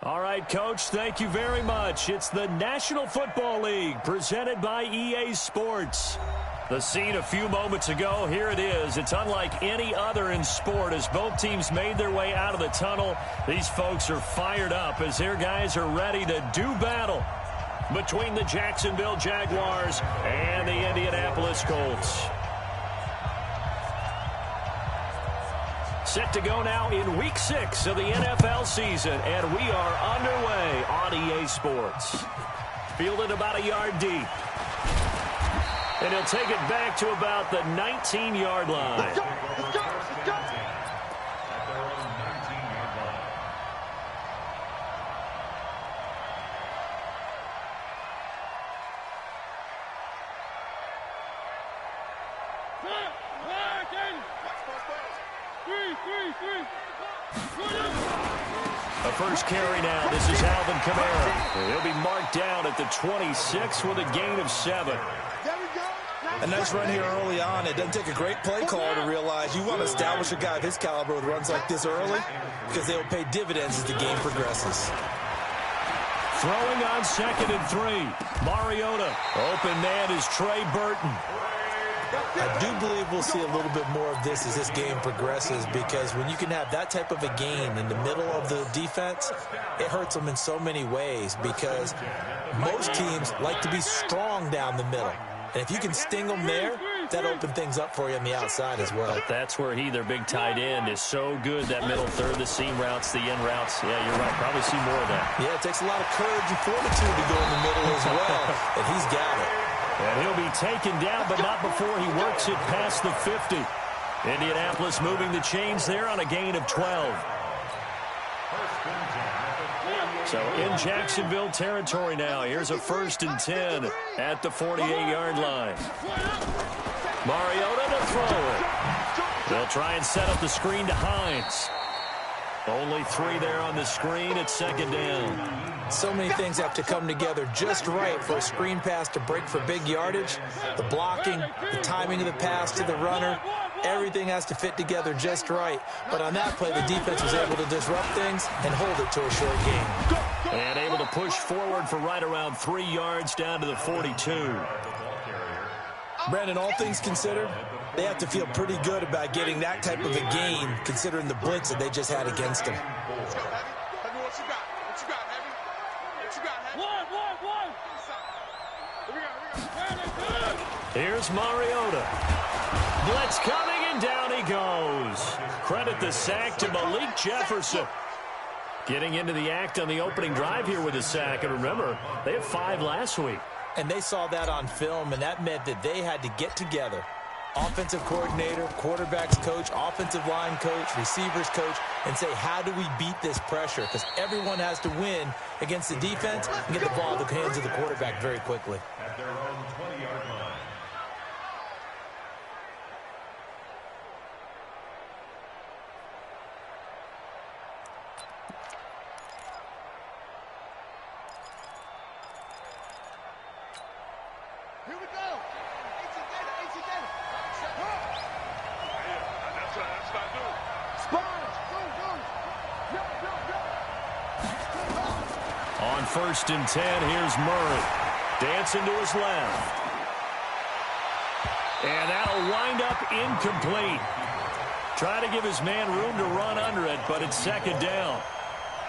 All right, Coach, thank you very much. It's the National Football League presented by EA Sports. The scene a few moments ago, here it is. It's unlike any other in sport as both teams made their way out of the tunnel. These folks are fired up as their guys are ready to do battle between the Jacksonville Jaguars and the Indianapolis Colts. Set to go now in Week 6 of the NFL season, and we are underway on EA Sports. Fielded about a yard deep. And he'll take it back to about the 19-yard line. Let's go, let's go, let's go. A first carry now. This is Alvin Kamara. He'll be marked down at the 26 with a gain of 7. A nice run here early on. It doesn't take a great play caller to realize you want to establish a guy of his caliber with runs like this early because they will pay dividends as the game progresses. Throwing on 2nd and 3. Mariota. Open man is Trey Burton. I do believe we'll see a little bit more of this as this game progresses because when you can have that type of a gain in the middle of the defense, it hurts them in so many ways because most teams like to be strong down the middle. And if you can sting them there, that opens things up for you on the outside as well. But that's where their big tight end, is so good, that middle third, the seam routes, the end routes. Yeah, you're right. Probably see more of that. Yeah, it takes a lot of courage and fortitude to go in the middle as well, and he's got it. And he'll be taken down, but not before he works it past the 50. Indianapolis moving the chains there on a gain of 12. So in Jacksonville territory now. Here's a 1st and 10 at the 48-yard line. Mariota to throw it. They'll try and set up the screen to Hines. Only 3 there on the screen at 2nd down. So many things have to come together just right for a screen pass to break for big yardage. The blocking, the timing of the pass to the runner, everything has to fit together just right. But on that play, the defense was able to disrupt things and hold it to a short game. And able to push forward for right around 3 yards down to the 42. Brandon, all things considered, they have to feel pretty good about getting that type of a gain considering the blitz that they just had against them. Let's go, Heavy. Heavy, what you got? What you got, Heavy? What you got, Heavy? One. Here we go. Here's Mariota. Blitz coming, and down he goes. Credit the sack to Malik Jefferson. Getting into the act on the opening drive here with a sack. And remember, they had 5 last week. And they saw that on film, and that meant that they had to get together. Offensive coordinator, quarterbacks coach, offensive line coach, receivers coach, and say, how do we beat this pressure? Because everyone has to win against the defense and get the ball in the hands of the quarterback very quickly. At their own 20-yard line. Here we go. That's what I do. Sponge. Go. On 1st and 10, here's Murray. Dancing to his left. And that'll wind up incomplete. Try to give his man room to run under it, but it's 2nd down.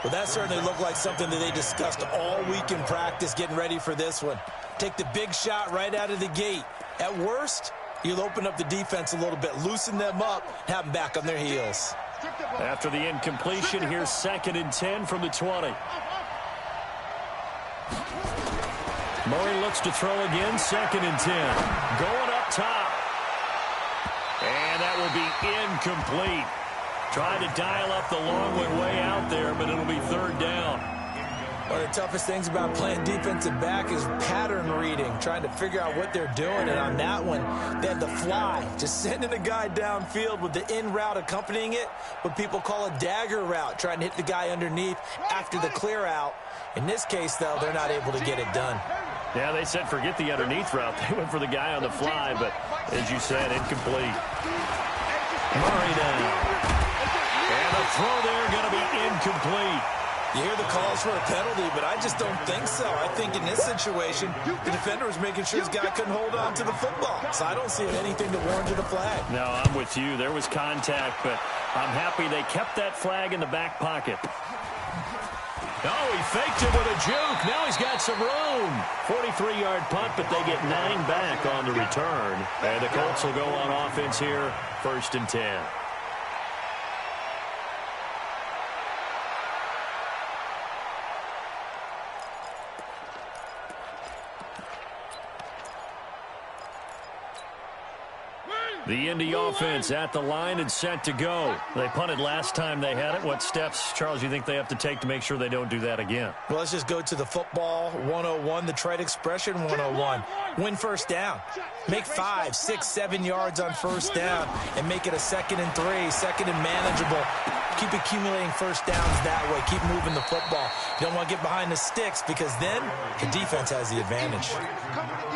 Well, that certainly looked like something that they discussed all week in practice getting ready for this one. Take the big shot right out of the gate. At worst, you'll open up the defense a little bit, loosen them up, have them back on their heels. After the incompletion, here's 2nd and 10 from the 20. Murray looks to throw again, 2nd and 10. Going up top. And that will be incomplete. Trying to dial up the long way out there, but it'll be 3rd down. One of the toughest things about playing defensive back is pattern reading, trying to figure out what they're doing. And on that one, they had the fly, just sending a guy downfield with the in route accompanying it, what people call a dagger route, trying to hit the guy underneath after the clear out. In this case, though, they're not able to get it done. Yeah, they said forget the underneath route. They went for the guy on the fly, but as you said, incomplete. Murray down. And the throw there going to be incomplete. You hear the calls for a penalty, but I just don't think so. I think in this situation, the defender was making sure his guy couldn't hold on to the football. So I don't see anything to warrant a flag. No, I'm with you. There was contact, but I'm happy they kept that flag in the back pocket. Oh, he faked it with a juke. Now he's got some room. 43-yard punt, but they get 9 back on the return. And the Colts will go on offense here, 1st and 10. The Indy offense at the line and set to go. They punted last time they had it. What steps, Charles, you think they have to take to make sure they don't do that again? Well, let's just go to the football 101, the trade expression 101. Win first down. Make 5, 6, 7 yards on first down and make it a 2nd and 3, 2nd and manageable. Keep accumulating first downs that way. Keep moving the football. You don't want to get behind the sticks because then the defense has the advantage.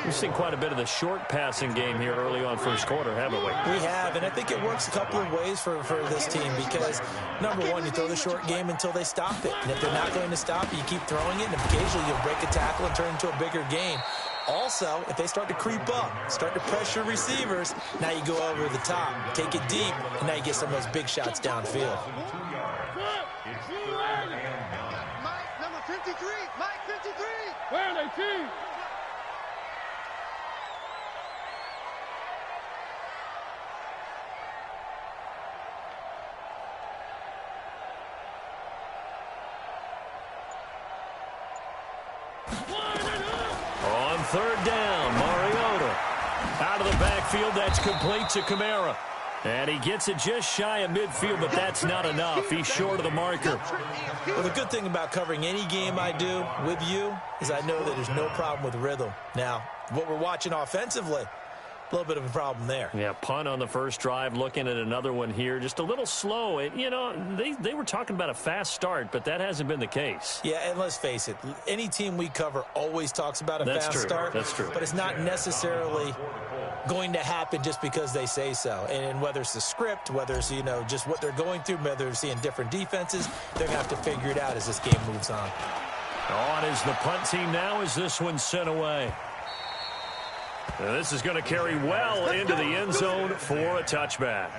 We've seen quite a bit of the short passing game here early on first quarter, haven't we? We have, and I think it works a couple of ways for this team because, number one, you throw the short game until they stop it. And if they're not going to stop it, you keep throwing it, and occasionally you'll break a tackle and turn it into a bigger game. Also, if they start to creep up, start to pressure receivers, now you go over the top, take it deep, and now you get some of those big shots downfield. Mike, number 53. Mike, 53. Where are they, team? On 3rd down, Mariota. Out of the backfield, that's complete to Kamara. And he gets it just shy of midfield, but that's not enough. He's short of the marker. Well, the good thing about covering any game I do with you is I know that there's no problem with rhythm. Now, what we're watching offensively, a little bit of a problem there. Yeah, punt on the first drive, looking at another one here. Just a little slow. You know, they were talking about a fast start, but that hasn't been the case. Yeah, and let's face it, any team we cover always talks about a fast start. That's true. But it's not necessarily going to happen just because they say so. And whether it's the script, whether it's, you know, just what they're going through, whether they're seeing different defenses, they're going to have to figure it out as this game moves on. On is the punt team now as this one's sent away. And this is going to carry well into the end zone for a touchback.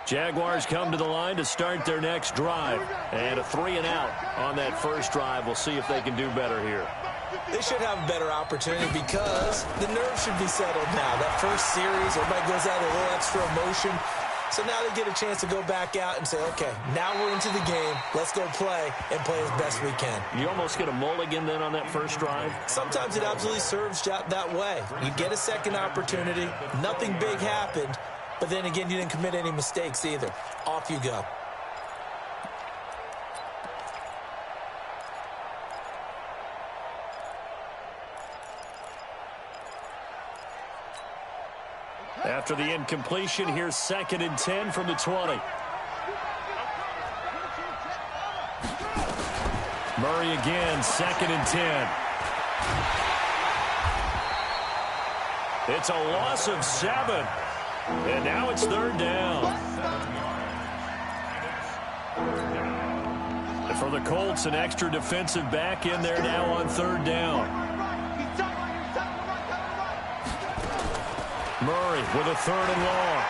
Jaguars come to the line to start their next drive. And a 3-and-out on that first drive. We'll see if they can do better here. They should have a better opportunity because the nerves should be settled now. That first series, everybody goes out with a little extra emotion. So now they get a chance to go back out and say, okay, now we're into the game. Let's go play and play as best we can. You almost get a mulligan then on that first drive? Sometimes it absolutely serves that way. You get a second opportunity. Nothing big happened. But then again, you didn't commit any mistakes either. Off you go. After the incompletion, here's 2nd and 10 from the 20. Murray again, 2nd and 10. It's a loss of 7. And now it's 3rd down. And for the Colts, an extra defensive back in there now on 3rd down. Murray with a 3rd and long.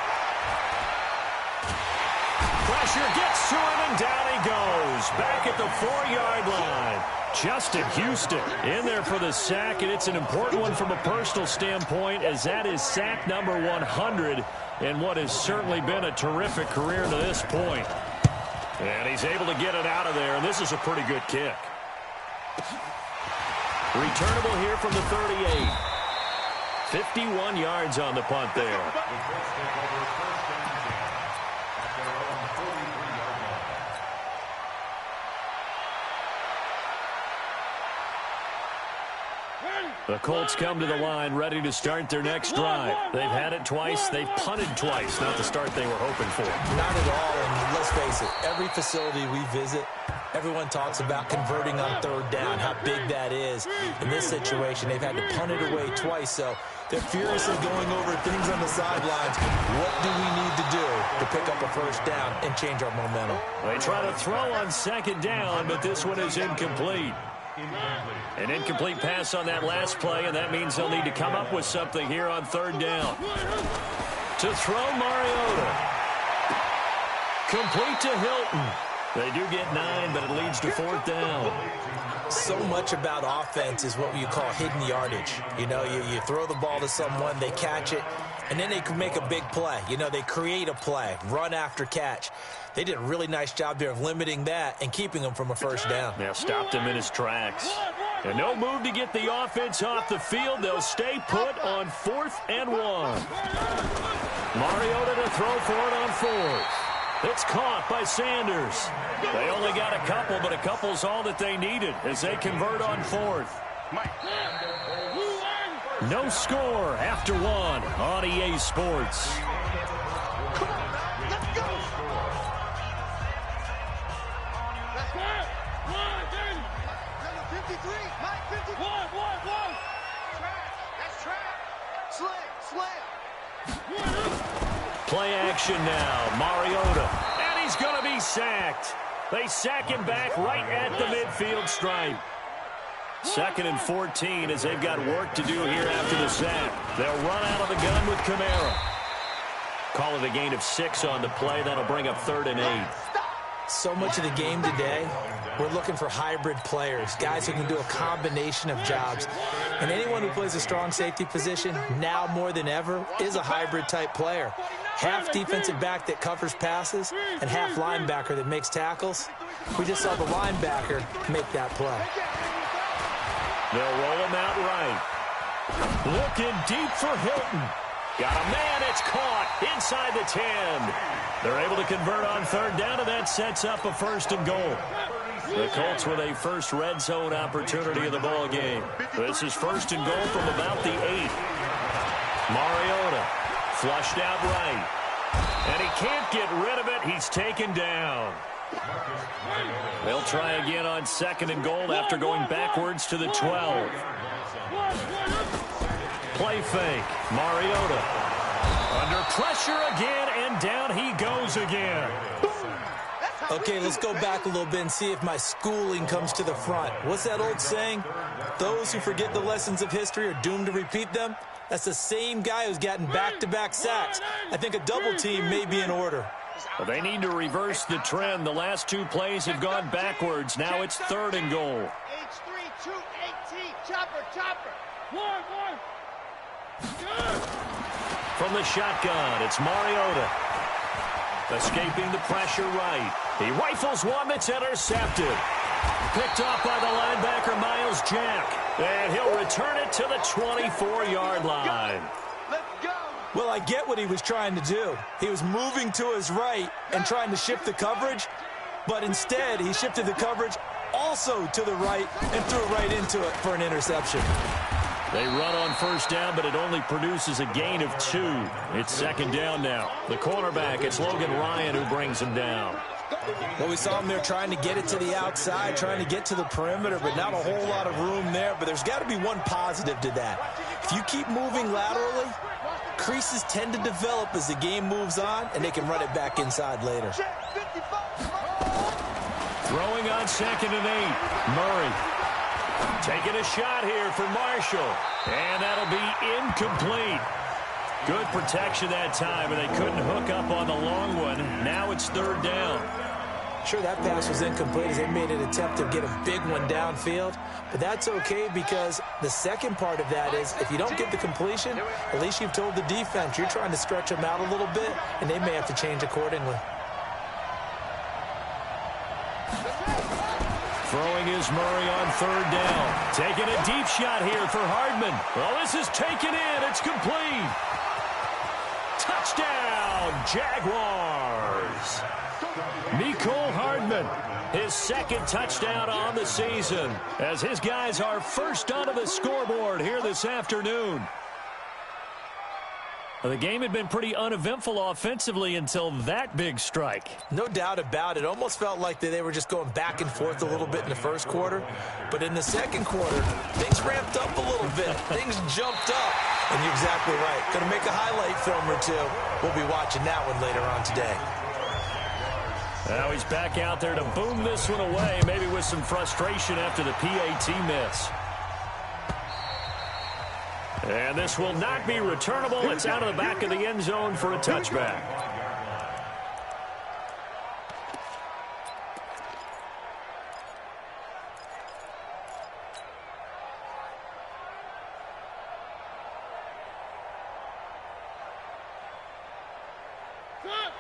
Pressure gets to him, and down he goes. Back at the 4-yard line. Justin Houston in there for the sack, and it's an important one from a personal standpoint as that is sack number 100 in what has certainly been a terrific career to this point. And he's able to get it out of there, and this is a pretty good kick. Returnable here from the 38. 51 yards on the punt there. The Colts come to the line ready to start their next drive. They've had it twice. They've punted twice. Not the start they were hoping for. Not at all. And let's face it, every facility we visit, everyone talks about converting on third down, how big that is. In this situation, they've had to punt it away twice. So they're furiously going over things on the sidelines. What do we need to do to pick up a first down and change our momentum? They try to throw on second down, but this one is incomplete. An incomplete pass on that last play, and that means they'll need to come up with something here on third down. To throw, Mariota. Complete to Hilton. They do get 9, but it leads to fourth down. So much about offense is what you call hidden yardage. You know, you throw the ball to someone, they catch it, and then they can make a big play. You know, they create a play, run after catch. They did a really nice job there of limiting that and keeping him from a first down. Yeah, stopped him in his tracks. And no move to get the offense off the field. They'll stay put on 4th and 1. Mariota to throw for it on 4th. It's caught by Sanders. They only got a couple, but a couple's all that they needed as they convert on 4th. No score after 1 on EA Sports. Play action now. Mariota. And he's going to be sacked. They sack him back right at the midfield stripe. 2nd and 14 as they've got work to do here after the sack. They'll run out of the gun with Kamara. Call it a gain of 6 on the play. That'll bring up 3rd and 8. So much of the game today, we're looking for hybrid players, guys who can do a combination of jobs. And anyone who plays a strong safety position, now more than ever, is a hybrid type player. Half defensive back that covers passes and half linebacker that makes tackles. We just saw the linebacker make that play. They'll roll him out right. Looking deep for Hilton. Got a man, it's caught inside the 10. They're able to convert on 3rd down, and that sets up a 1st and goal. The Colts with a first red zone opportunity of the ball game. This is 1st and goal from about the 8. Mariota flushed out right. And he can't get rid of it. He's taken down. They'll try again on 2nd and goal after going backwards to the 12. Play fake. Mariota under pressure again, and down he goes again. Okay, let's go back a little bit and see if my schooling comes to the front. What's that old saying? Those who forget the lessons of history are doomed to repeat them. That's the same guy who's gotten back-to-back sacks. I think a double team may be in order. Well, they need to reverse the trend. The last 2 plays have gone backwards. Now it's 3rd and goal. H3-2-8-T, chopper. From the shotgun, it's Mariota. Escaping the pressure right. He rifles one that's intercepted. Picked off by the linebacker, Miles Jack. And he'll return it to the 24-yard line. Well, I get what he was trying to do. He was moving to his right and trying to shift the coverage, but instead he shifted the coverage also to the right and threw it right into it for an interception. They run on 1st down, but it only produces a gain of 2. It's 2nd down now. The cornerback, it's Logan Ryan who brings him down. Well, we saw him there trying to get it to the outside, trying to get to the perimeter, but not a whole lot of room there. But there's got to be one positive to that. If you keep moving laterally, creases tend to develop as the game moves on, and they can run it back inside later. Throwing on 2nd and 8. Murray taking a shot here for Marshall. And that'll be incomplete. Good protection that time, and they couldn't hook up on the long one. Now it's 3rd down. Sure, that pass was incomplete as they made an attempt to get a big one downfield. But that's okay because the second part of that is if you don't get the completion, at least you've told the defense you're trying to stretch them out a little bit, and they may have to change accordingly. Throwing is Murray on 3rd down. Taking a deep shot here for Hardman. Well, this is taken in. It's complete. Touchdown, Jaguars. Mecole Hardman, his second touchdown on the season, as his guys are first onto the scoreboard here this afternoon. The game had been pretty uneventful offensively until that big strike. No doubt about it. Almost felt like they were just going back and forth a little bit in the first quarter. But in the second quarter, things ramped up a little bit. Things jumped up. And you're exactly right. Going to make a highlight film or two. We'll be watching that one later on today. Now he's back out there to boom this one away, maybe with some frustration after the PAT miss. And this will not be returnable. It's out of the back of the end zone for a touchback.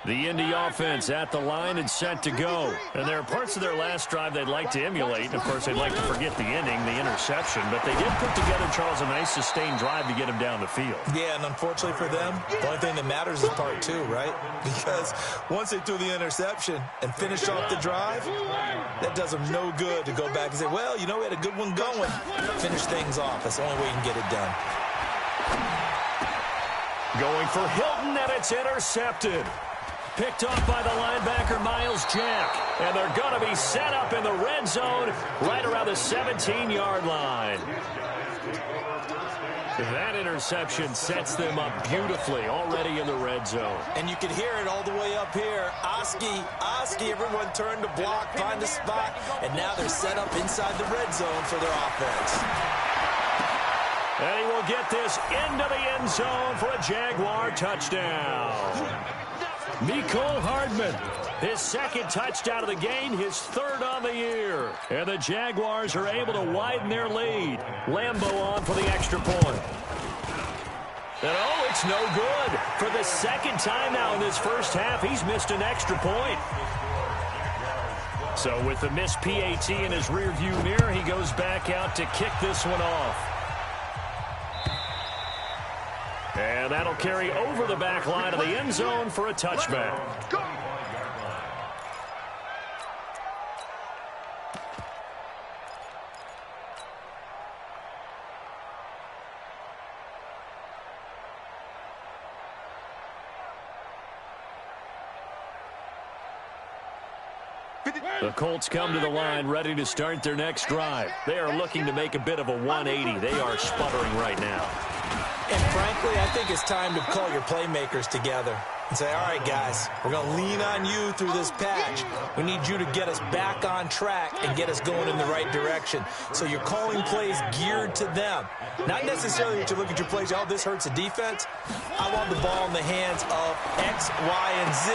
The Indy offense at the line and set to go. And there are parts of their last drive they'd like to emulate. And, of course, they'd like to forget the ending, the interception. But they did put together, Charles, a nice sustained drive to get him down the field. Yeah, and unfortunately for them, the only thing that matters is part two, right? Because once they threw the interception and finished off the drive, that does them no good to go back and say, well, you know, we had a good one going. Finish things off. That's the only way you can get it done. Going for Hilton, and it's intercepted. Picked off by the linebacker, Miles Jack. And they're going to be set up in the red zone right around the 17-yard line. That interception sets them up beautifully already in the red zone. And you can hear it all the way up here. Oski, everyone turned to block, find a spot, and now they're set up inside the red zone for their offense. And he will get this into the end zone for a Jaguar touchdown. Mecole Hardman, his second touchdown of the game, his third on the year. And the Jaguars are able to widen their lead. Lambeau on for the extra point. And oh, it's no good. For the second time now in this first half, he's missed an extra point. So with the missed PAT in his rearview mirror, he goes back out to kick this one off. And that'll carry over the back line of the end zone for a touchback. The Colts come to the line ready to start their next drive. They are looking to make a bit of a 180. They are sputtering right now. And frankly, I think it's time to call your playmakers together and say, all right, guys, we're going to lean on you through this patch. We need you to get us back on track and get us going in the right direction. So you're calling plays geared to them. Not necessarily that you look at your plays, oh, this hurts the defense. I want the ball in the hands of X, Y, and Z.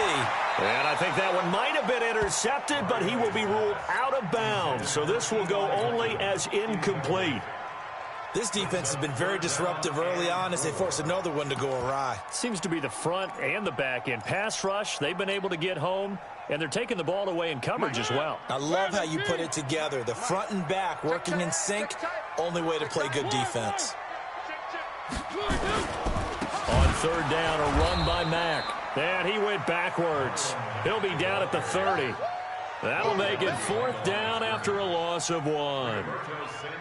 And I think that one might have been intercepted, but he will be ruled out of bounds. So this will go only as incomplete. This defense has been very disruptive early on as they force another one to go awry. Seems to be the front and the back end. Pass rush, they've been able to get home, and they're taking the ball away in coverage as well. I love how you put it together. The front and back working in sync, only way to play good defense. On third down, a run by Mack. And he went backwards. He'll be down at the 30. That'll make it fourth down after a loss of 1.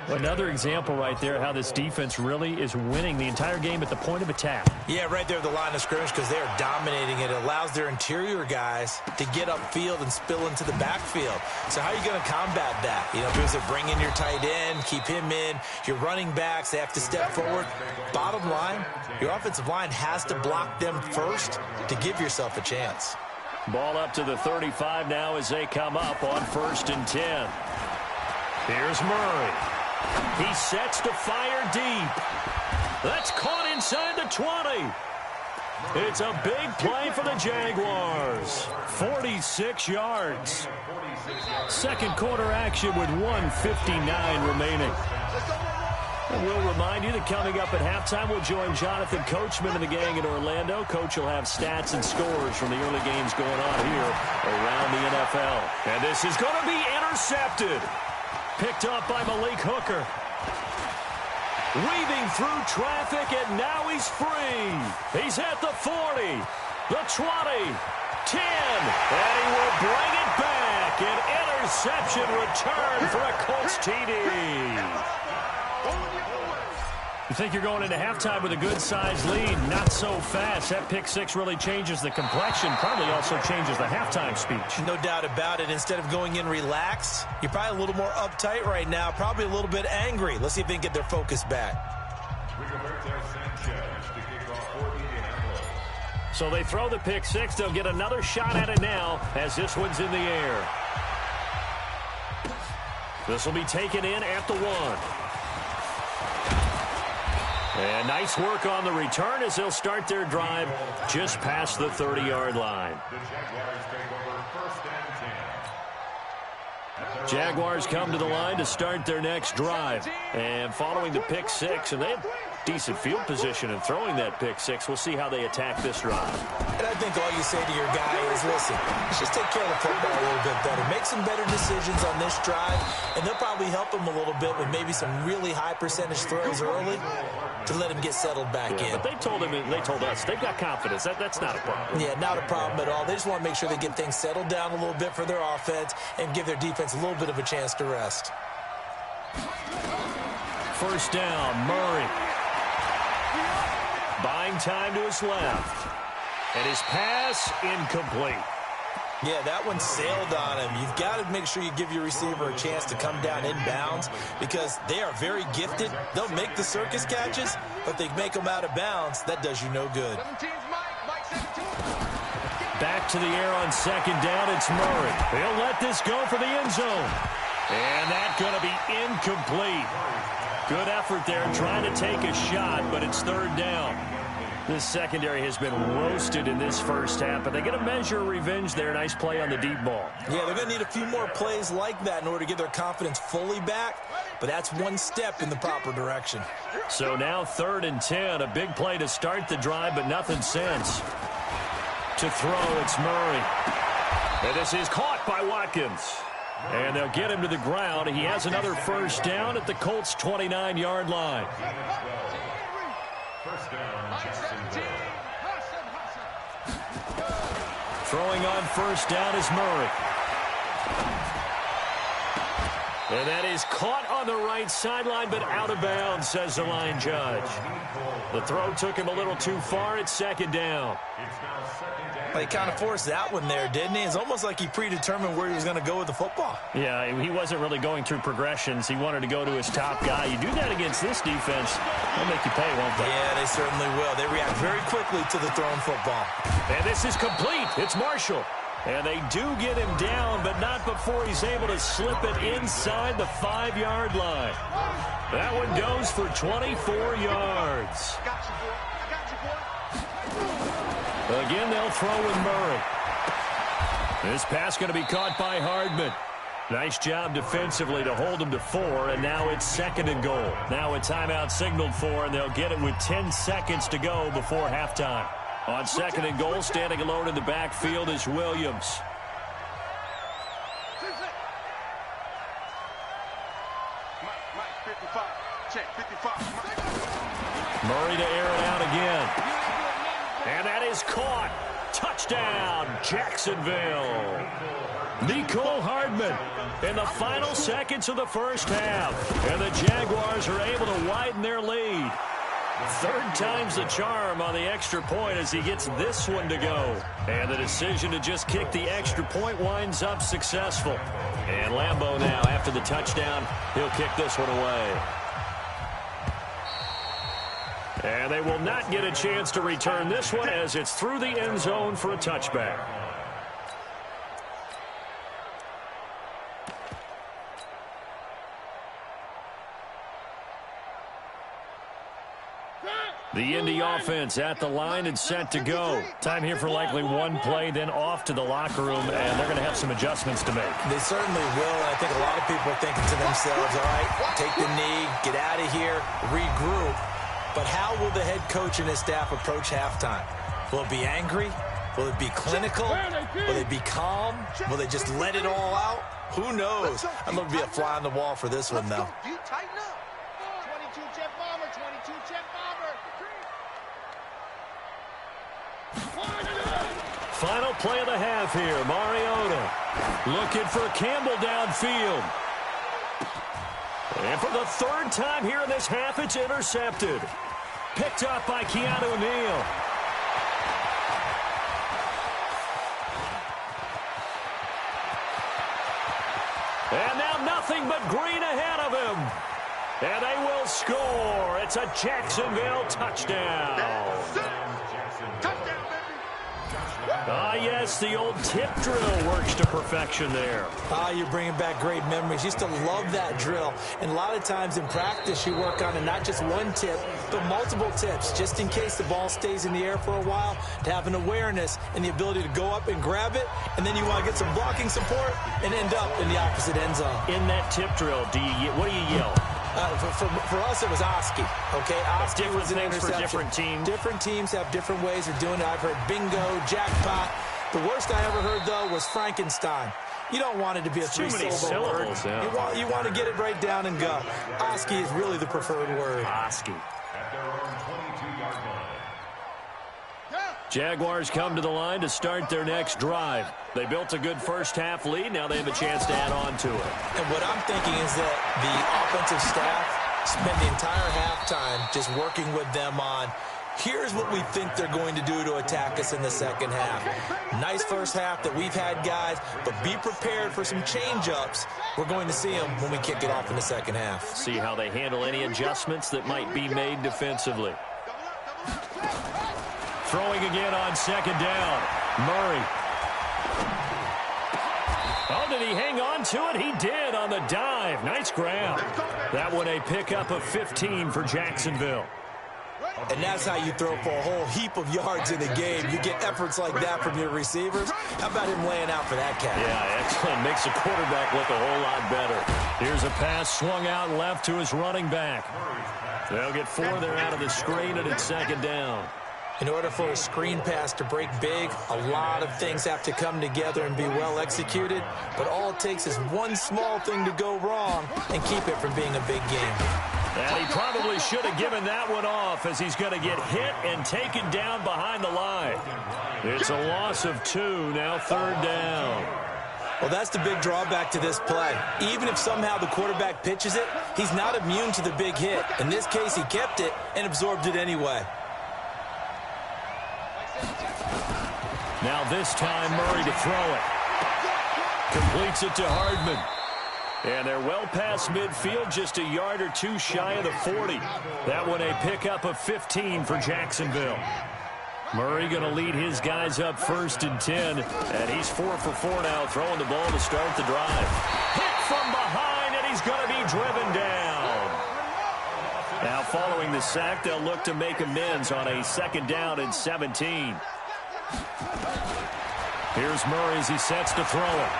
Another example right there how this defense really is winning the entire game at the point of attack. Yeah, right there at the line of scrimmage because they are dominating it. It allows their interior guys to get upfield and spill into the backfield. So how are you going to combat that? You know, because they bring in your tight end, keep him in. Your running backs, they have to step forward. Bottom line, your offensive line has to block them first to give yourself a chance. Ball up to the 35 now as they come up on 1st and 10. Here's Murray. He sets to fire deep. That's caught inside the 20. It's a big play for the Jaguars. 46 yards. Second quarter action with 1:59 remaining. And we'll remind you that coming up at halftime, we'll join Jonathan Coachman and the gang in Orlando. Coach will have stats and scores from the early games going on here around the NFL. And this is going to be intercepted. Picked up by Malik Hooker. Weaving through traffic, and now he's free. He's at the 40, the 20, 10, and he will bring it back. An interception return for a Colts TD. You think you're going into halftime with a good-sized lead. Not so fast. That pick six really changes the complexion. Probably also changes the halftime speech. No doubt about it. Instead of going in relaxed, you're probably a little more uptight right now. Probably a little bit angry. Let's see if they can get their focus back. So they throw the pick six. They'll get another shot at it now as this one's in the air. This will be taken in at the 1. And nice work on the return as they'll start their drive just past the 30-yard line. Jaguars come to the line to start their next drive. And following the pick six, and they have decent field position in throwing that pick six. We'll see how they attack this drive. And I think all you say to your guy is, listen, let's just take care of the football a little bit better. Make some better decisions on this drive, and they'll probably help him a little bit with maybe some really high percentage throws early to let him get settled back in. But they told us, they've got confidence. That's not a problem. Yeah, not a problem at all. They just want to make sure they get things settled down a little bit for their offense and give their defense a little bit of a chance to rest. First down, Murray. Buying time to his left. And his pass incomplete. Yeah, that one sailed on him. You've got to make sure you give your receiver a chance to come down inbounds because they are very gifted. They'll make the circus catches, but they make them out of bounds. That does you no good. Back to the air on second down. It's Murray. He'll let this go for the end zone. And that's going to be incomplete. Good effort there trying to take a shot, but it's third down. This secondary has been roasted in this first half, but they get a measure of revenge there. Nice play on the deep ball. Yeah, they're going to need a few more plays like that in order to get their confidence fully back, but that's one step in the proper direction. So now 3rd and 10, a big play to start the drive, but nothing since. To throw, it's Murray. And this is caught by Watkins. And they'll get him to the ground. He has another first down at the Colts' 29-yard line. First down, Jacksonville. Throwing on first down is Murray. And that is caught on the right sideline, but out of bounds, says the line judge. The throw took him a little too far. It's second down. Well, he kind of forced that one there, didn't he? It's almost like he predetermined where he was going to go with the football. Yeah, he wasn't really going through progressions. He wanted to go to his top guy. You do that against this defense, they'll make you pay, won't they? Yeah, they certainly will. They react very quickly to the thrown football. And this is complete. It's Marshall. And they do get him down, but not before he's able to slip it inside the 5-yard line. That one goes for 24 yards. Again, they'll throw with Murray. This pass going to be caught by Hardman. Nice job defensively to hold him to 4, and now it's 2nd and goal. Now a timeout signaled for, and they'll get it with 10 seconds to go before halftime. On 2nd and goal, standing alone in the backfield is Williams. Murray to air it out again. And that is caught. Touchdown, Jacksonville. Nicole Hardman in the final seconds of the first half. And the Jaguars are able to widen their lead. 3rd time's the charm on the extra point as he gets this one to go. And the decision to just kick the extra point winds up successful. And Lambeau now, after the touchdown, he'll kick this one away. And they will not get a chance to return this one as it's through the end zone for a touchback. The Indy offense at the line and set to go. Time here for likely one play, then off to the locker room, and they're going to have some adjustments to make. They certainly will, and I think a lot of people are thinking to themselves, all right, take the knee, get out of here, regroup. But how will the head coach and his staff approach halftime? Will it be angry? Will it be clinical? Will they be calm? Will they just let it all out? Who knows? I'd love to be a fly on the wall for this one, though. 22 jet bomber, 22 jet bomber. Final play of the half here. Mariota looking for Campbell downfield. And for the third time here in this half, it's intercepted. Picked up by Keanu Neal. And now nothing but green ahead of him. And they will score. It's a Jacksonville touchdown. Yes, the old tip drill works to perfection there. You're bringing back great memories. Used to love that drill. And a lot of times in practice, you work on it, not just one tip, but multiple tips, just in case the ball stays in the air for a while, to have an awareness and the ability to go up and grab it, and then you want to get some blocking support and end up in the opposite end zone. In that tip drill, what do you yell? For us, it was Oski. Okay, Oski was an interception. For different teams. Different teams have different ways of doing it. I've heard bingo, jackpot. The worst I ever heard, though, was Frankenstein. You don't want it to be a three-syllable word. Yeah. You want to get it right down and go. Oski is really the preferred word. Oski. At their own 22-yard line. Jaguars come to the line to start their next drive. They built a good first-half lead. Now they have a chance to add on to it. And what I'm thinking is that the offensive staff spend the entire halftime just working with them on, here's what we think they're going to do to attack us in the second half. Nice first half that we've had, guys, but be prepared for some change-ups. We're going to see them when we kick it off in the second half. See how they handle any adjustments that might be made defensively. Throwing again on second down. Murray. Oh, did he hang on to it? He did on the dive. Nice grab. That one a pickup of 15 for Jacksonville. And that's how you throw for a whole heap of yards in a game. You get efforts like that from your receivers. How about him laying out for that cat? Yeah, excellent. Makes the quarterback look a whole lot better. Here's a pass swung out left to his running back. They'll get 4 there out of the screen, and it's second down. In order for a screen pass to break big, a lot of things have to come together and be well executed. But all it takes is one small thing to go wrong and keep it from being a big game. And he probably should have given that one off, as he's going to get hit and taken down behind the line. It's a loss of 2, now third down. Well, that's the big drawback to this play. Even if somehow the quarterback pitches it, he's not immune to the big hit. In this case, he kept it and absorbed it anyway. Now this time, Murray to throw it. Completes it to Hardman. And they're well past midfield, just a yard or 2 shy of the 40. That one a pickup of 15 for Jacksonville. Murray going to lead his guys up 1st and 10. And he's 4 for 4 now, throwing the ball to start the drive. Hit from behind, and he's going to be driven down. Now following the sack, they'll look to make amends on a 2nd down and 17. Here's Murray as he sets to throw it.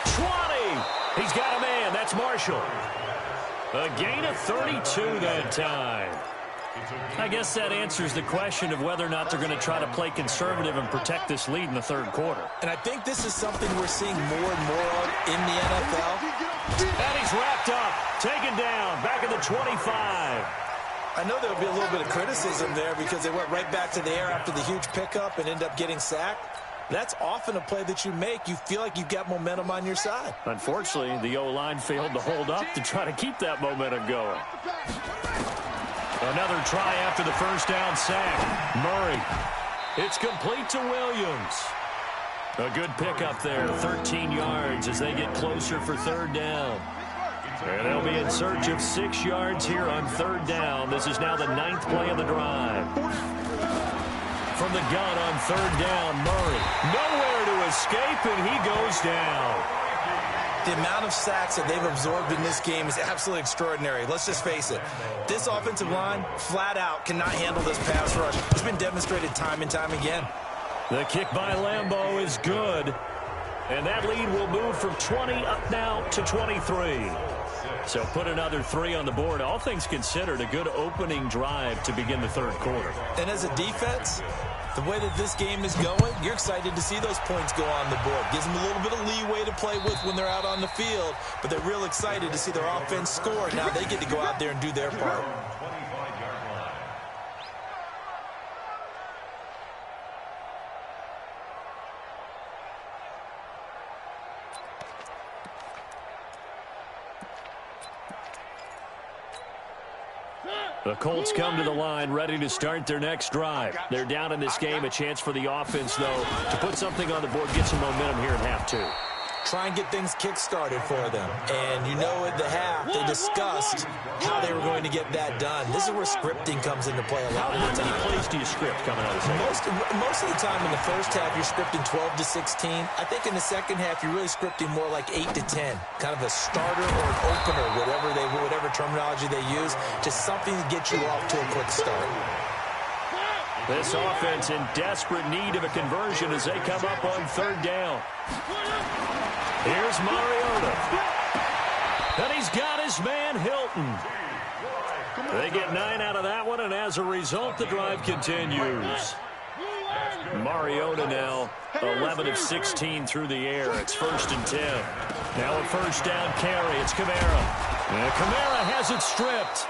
20! He's got a man. That's Marshall. A gain of 32 that time. I guess that answers the question of whether or not they're going to try to play conservative and protect this lead in the 3rd quarter. And I think this is something we're seeing more and more of in the NFL. And he's wrapped up. Taken down. Back at the 25. I know there'll be a little bit of criticism there because they went right back to the air after the huge pickup and end up getting sacked. That's often a play that you make. You feel like you've got momentum on your side. Unfortunately, the O-line failed to hold up to try to keep that momentum going. Another try after the 1st down sack. Murray. It's complete to Williams. A good pickup there, 13 yards as they get closer for 3rd down. And they'll be in search of 6 yards here on 3rd down. This is now the 9th play of the drive. From the gun on 3rd down, Murray. Nowhere to escape, and he goes down. The amount of sacks that they've absorbed in this game is absolutely extraordinary. Let's just face it. This offensive line, flat out, cannot handle this pass rush. It's been demonstrated time and time again. The kick by Lambeau is good. And that lead will move from 20 up now to 23. So put another 3 on the board. All things considered, a good opening drive to begin the 3rd quarter. And as a defense, the way that this game is going, you're excited to see those points go on the board. Gives them a little bit of leeway to play with when they're out on the field, but they're real excited to see their offense score. Now they get to go out there and do their part. The Colts come to the line ready to start their next drive. They're down in this game. A chance for the offense, though, to put something on the board, get some momentum here at half two. Try and get things kick-started for them. And you know at the half, they discussed how they were going to get that done. This is where scripting comes into play a lot of the time. How many plays do you script coming out of the second? Most of the time in the first half, you're scripting 12 to 16. I think in the second half, you're really scripting more like 8 to 10. Kind of a starter or an opener, whatever terminology they use, to something to get you off to a quick start. This offense in desperate need of a conversion as they come up on third down. Here's Mariota. And he's got his man Hilton. They get 9 out of that one, and as a result, the drive continues. Mariota now 11 of 16 through the air. It's 1st and 10. Now a first down carry. It's Kamara. And Kamara has it stripped.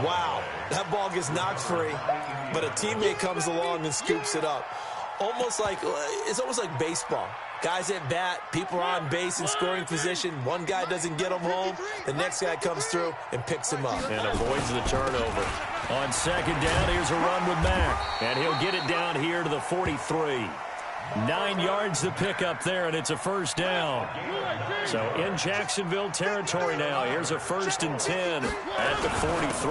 Wow, that ball gets knocked free, but a teammate comes along and scoops it up. It's almost like baseball. Guys at bat, people are on base in scoring position. One guy doesn't get him home. The next guy comes through and picks him up. And avoids the turnover. On second down, here's a run with Mack. And he'll get it down here to the 43. 9 yards to pick up there, and it's a first down. So in Jacksonville territory now. Here's a 1st and 10 at the 43.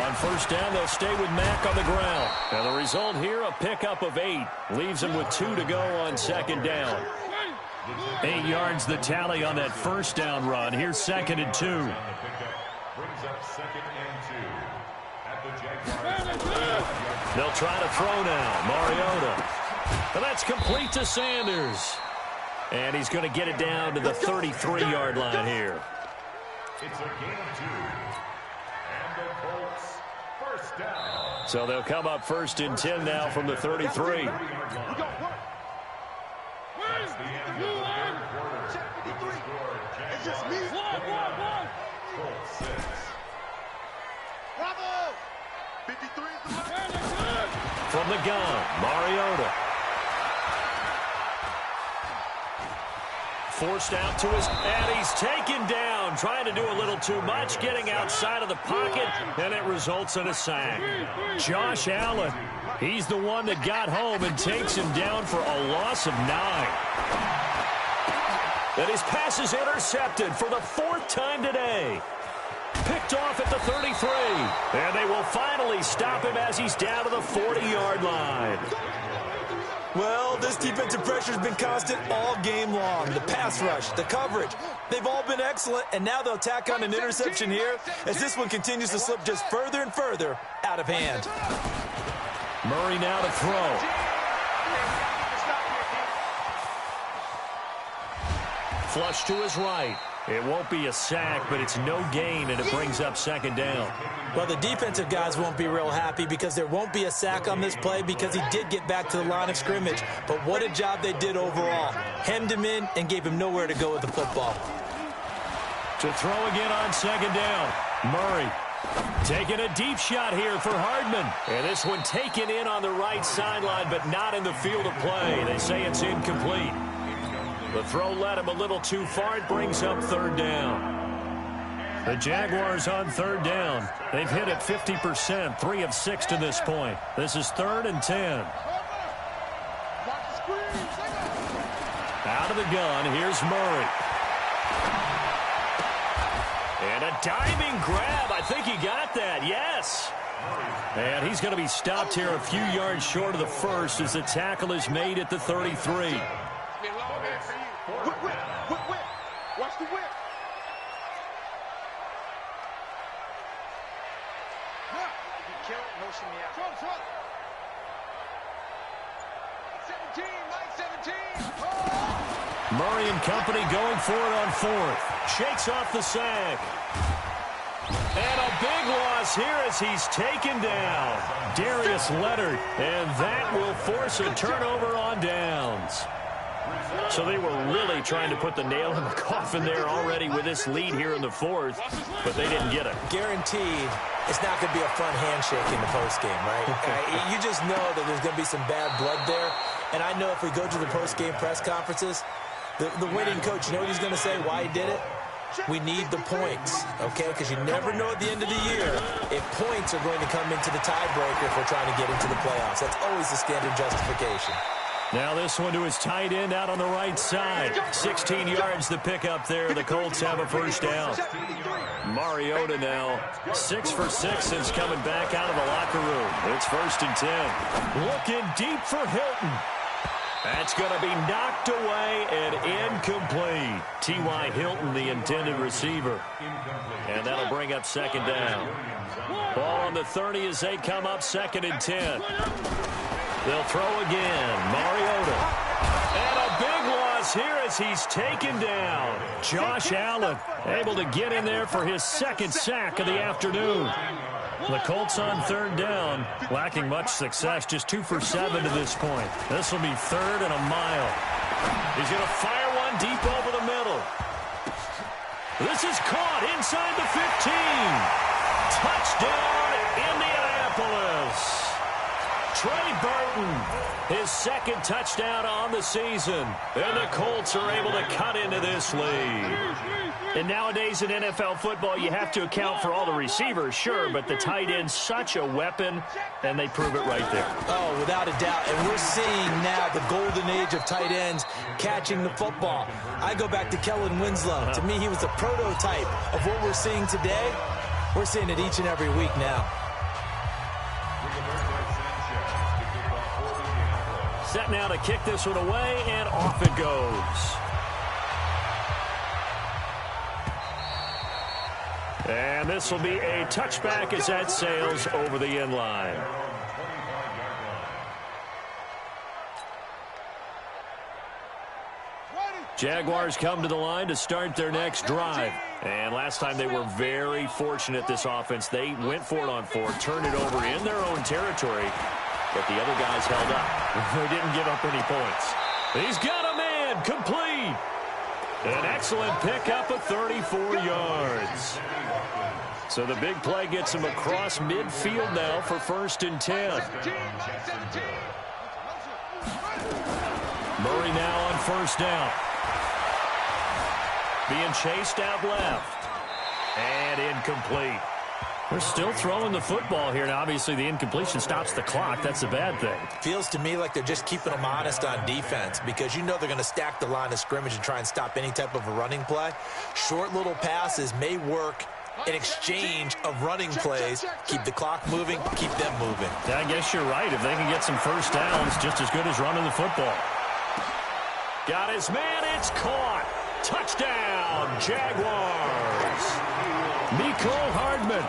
On first down, they'll stay with Mack on the ground. And the result here, a pickup of 8. Leaves them with 2 to go on second down. 8 yards the tally on that first down run. Here's 2nd and 2. Brings up 2nd and 2 at the Jaguars. They'll try to throw now. Mariota. And that's complete to Sanders. And he's going to get it down to the 33-yard line here. It's a gain of 2. And the Colts first down. So they'll come up 1st and 10 now from the 33. That's the end of the third quarter. With the score, Jaguars 21, Colts 6. Bravo! 53 is the From the gun, Mariota. Forced out to his, and he's taken down, trying to do a little too much, getting outside of the pocket, and it results in a sack. Josh Allen, he's the one that got home and takes him down for a loss of 9. And his pass is intercepted for the 4th time today. Picked off at the 33, and they will finally stop him as he's down to the 40-yard line. Well, this defensive pressure has been constant all game long. The pass rush, the coverage, they've all been excellent, and now they'll tack on an interception here as this one continues to slip just further and further out of hand. Murray now to throw. Flush to his right. It won't be a sack, but it's no gain, and it brings up 2nd down. Well, the defensive guys won't be real happy because there won't be a sack on this play because he did get back to the line of scrimmage. But what a job they did overall. Hemmed him in and gave him nowhere to go with the football. To throw again on 2nd down. Murray taking a deep shot here for Hardman. And this one taken in on the right sideline, but not in the field of play. They say it's incomplete. The throw led him a little too far. It brings up 3rd down. The Jaguars on 3rd down. They've hit it 50%, 3 of 6 to this point. This is 3rd and 10. Out of the gun, here's Murray. And a diving grab. I think he got that, yes. And he's going to be stopped here a few yards short of the 1st as the tackle is made at the 33. Whip. Watch the whip. Motion me out. 17, Mike 17. Murray and company going for it on 4th. Shakes off the sack. And a big loss here as he's taken down. Darius Leonard. And that will force a turnover on downs. So they were really trying to put the nail in the coffin there already with this lead here in the 4th, but they didn't get it. Guaranteed it's not going to be a fun handshake in the postgame, right? You just know that there's going to be some bad blood there. And I know if we go to the postgame press conferences, the winning coach, you know what he's going to say, why he did it? We need the points, okay? Because you never know at the end of the year if points are going to come into the tiebreaker if we're trying to get into the playoffs. That's always the standard justification. Now this one to his tight end out on the right side. 16 yards to pick up there. The Colts have a first down. Mariota now 6 for 6 since coming back out of the locker room. It's 1st and 10. Looking deep for Hilton. That's going to be knocked away and incomplete. T.Y. Hilton, the intended receiver. And that'll bring up 2nd down. Ball on the 30 as they come up 2nd and 10. They'll throw again. Mariota. And a big loss here as he's taken down. Josh Allen able to get in there for his 2nd sack of the afternoon. The Colts on 3rd down, lacking much success, just 2 for 7 to this point. This will be 3rd and a mile. He's going to fire one deep over the middle. This is caught inside the 15. Touchdown, Indianapolis. Trey Burton, his 2nd touchdown on the season. And the Colts are able to cut into this lead. And nowadays in NFL football, you have to account for all the receivers, sure, but the tight end's such a weapon, and they prove it right there. Oh, without a doubt. And we're seeing now the golden age of tight ends catching the football. I go back to Kellen Winslow. To me, he was the prototype of what we're seeing today. We're seeing it each and every week now. Set now to kick this one away, and off it goes. And this will be a touchback as that sails over the end line. Jaguars come to the line to start their next drive. And last time they were very fortunate, this offense. They went for it on 4, turned it over in their own territory, but the other guys held up. They didn't give up any points. He's got a man, complete. An excellent pickup of 34 yards. So the big play gets him across midfield now for 1st and 10. Murray now on 1st down. Being chased out left. And incomplete. They're still throwing the football here. Now, obviously, the incompletion stops the clock. That's a bad thing. Feels to me like they're just keeping them honest on defense because you know they're going to stack the line of scrimmage and try and stop any type of a running play. Short little passes may work in exchange of running plays. Keep the clock moving, keep them moving. Yeah, I guess you're right. If they can get some first downs, just as good as running the football. Got his man. It's caught. Touchdown, Jaguars. Mecole Hardman,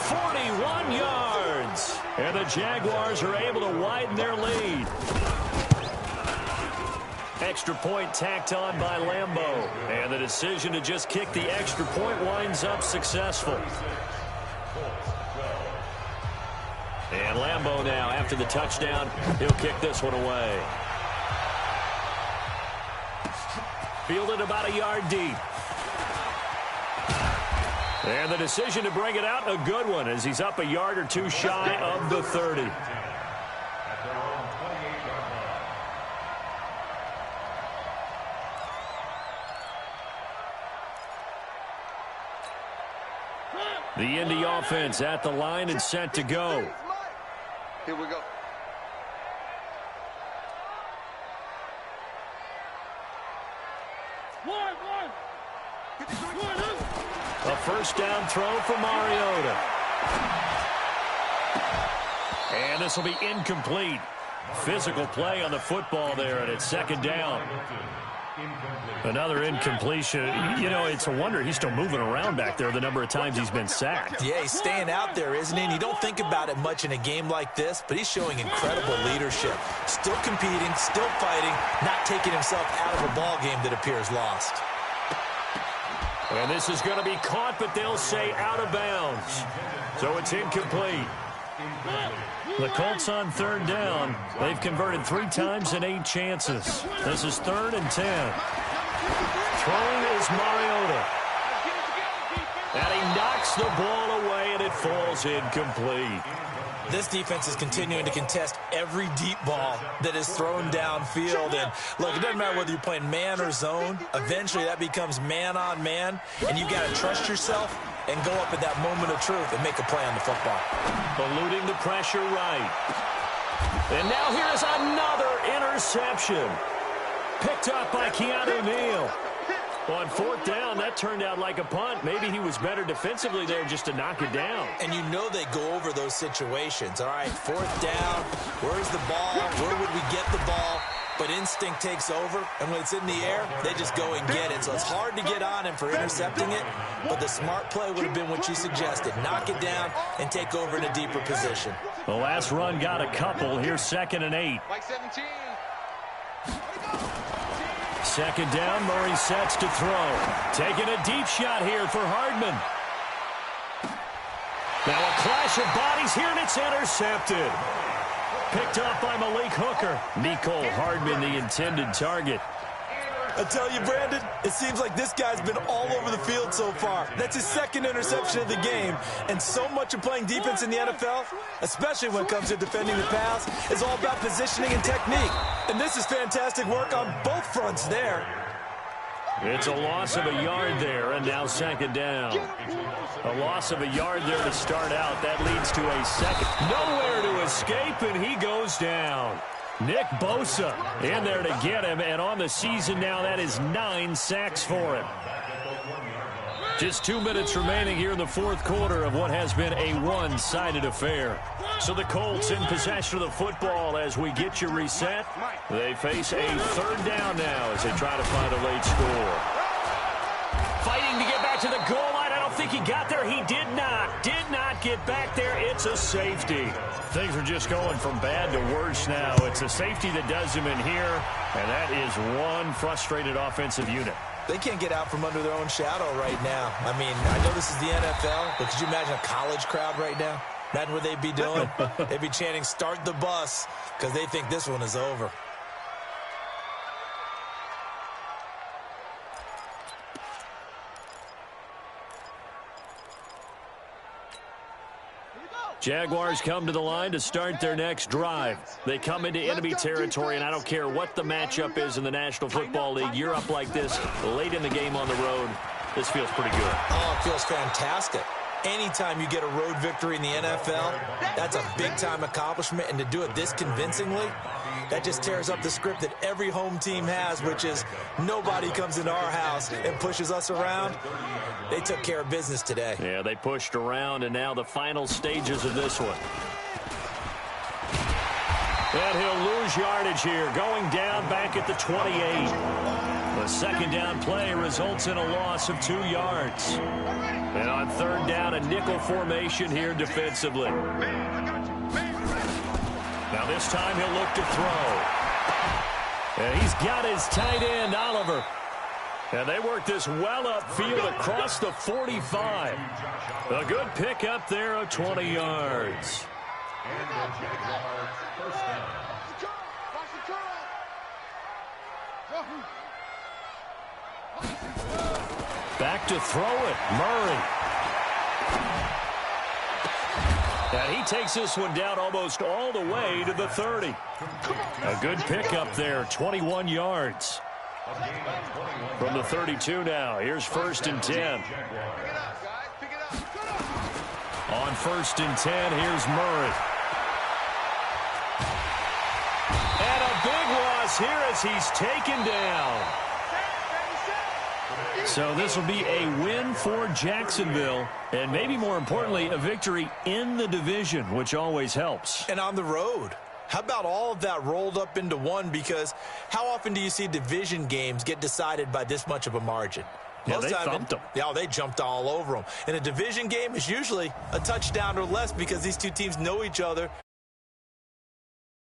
41 yards. And the Jaguars are able to widen their lead. Extra point tacked on by Lambeau. And the decision to just kick the extra point winds up successful. And Lambeau now, after the touchdown, he'll kick this one away. Fielded about a yard deep. And the decision to bring it out, a good one, as he's up a yard or two shy of the 30. The Indy offense at the line and set to go. Here we go. A first down throw for Mariota. And this will be incomplete. Physical play on the football there, and it's 2nd down. Another incompletion. You know, it's a wonder he's still moving around back there the number of times he's been sacked. Yeah, he's staying out there, isn't he? And you don't think about it much in a game like this, but he's showing incredible leadership. Still competing, still fighting, not taking himself out of a ball game that appears lost. And this is going to be caught, but they'll say out of bounds. So it's incomplete. The Colts on 3rd down. They've converted 3 times in 8 chances. This is 3rd and 10. Throwing is Mariota. And he knocks the ball away, and it falls incomplete. This defense is continuing to contest every deep ball that is thrown downfield. And look, it doesn't matter whether you're playing man or zone. Eventually that becomes man on man, and you got to trust yourself and go up at that moment of truth and make a play on the football. Eluding the pressure right. And now here's another interception. Picked up by Keanu Neal. On fourth down, that turned out like a punt. Maybe he was better defensively there just to knock it down. And you know they go over those situations. All right, fourth down, where's the ball? Where would we get the ball? But instinct takes over, and when it's in the air, they just go and get it. So it's hard to get on him for intercepting it, but the smart play would have been what you suggested. Knock it down and take over in a deeper position. The last run got a couple. Here's 2nd and 8. Like 17. Second down, Murray sets to throw. Taking a deep shot here for Hardman. Now a clash of bodies here, and it's intercepted. Picked up by Malik Hooker. Mecole Hardman, the intended target. I tell you, Brandon, it seems like this guy's been all over the field so far. That's his 2nd interception of the game. And so much of playing defense in the NFL, especially when it comes to defending the pass, is all about positioning and technique. And this is fantastic work on both fronts there. It's a loss of a yard there, and now 2nd down. A loss of a yard there to start out. That leads to a second. Nowhere to escape, and he goes down. Nick Bosa in there to get him, and on the season now, that is 9 sacks for him. Just 2 minutes remaining here in the fourth quarter of what has been a one-sided affair. So the Colts in possession of the football as we get you reset. They face a 3rd down now as they try to find a late score. Fighting to get back to the goal line. I don't think he got there. He did not get back there. It's a safety. Things are just going from bad to worse now. It's a safety that does him in here, and that is one frustrated offensive unit. They can't get out from under their own shadow right now. I mean, I know this is the NFL, but could you imagine a college crowd right now? Imagine what they'd be doing. They'd be chanting, "Start the bus," because they think this one is over. Jaguars come to the line to start their next drive. They come into enemy territory, and I don't care what the matchup is in the National Football League. You're up like this late in the game on the road. This feels pretty good. Oh, it feels fantastic. Anytime you get a road victory in the NFL, that's a big-time accomplishment, and to do it this convincingly, that just tears up the script that every home team has, which is nobody comes into our house and pushes us around. They took care of business today. Yeah, they pushed around, and now the final stages of this one. And he'll lose yardage here, going down back at the 28. The 2nd down play results in a loss of 2 yards. And on 3rd down, a nickel formation here defensively. Now this time he'll look to throw. And he's got his tight end, Oliver. And they work this well upfield across the 45. A good pick up there of 20 yards. Back to throw it, Murray. And he takes this one down almost all the way to the 30. A good pickup there, 21 yards. From the 32 now, here's 1st and 10. On 1st and 10, here's Murray. And a big loss here as he's taken down. So this will be a win for Jacksonville, and maybe more importantly, a victory in the division, which always helps. And on the road. How about all of that rolled up into one? Because how often do you see division games get decided by this much of a margin? Yeah, they thumped them. Yeah, they jumped all over them. And a division game is usually a touchdown or less because these two teams know each other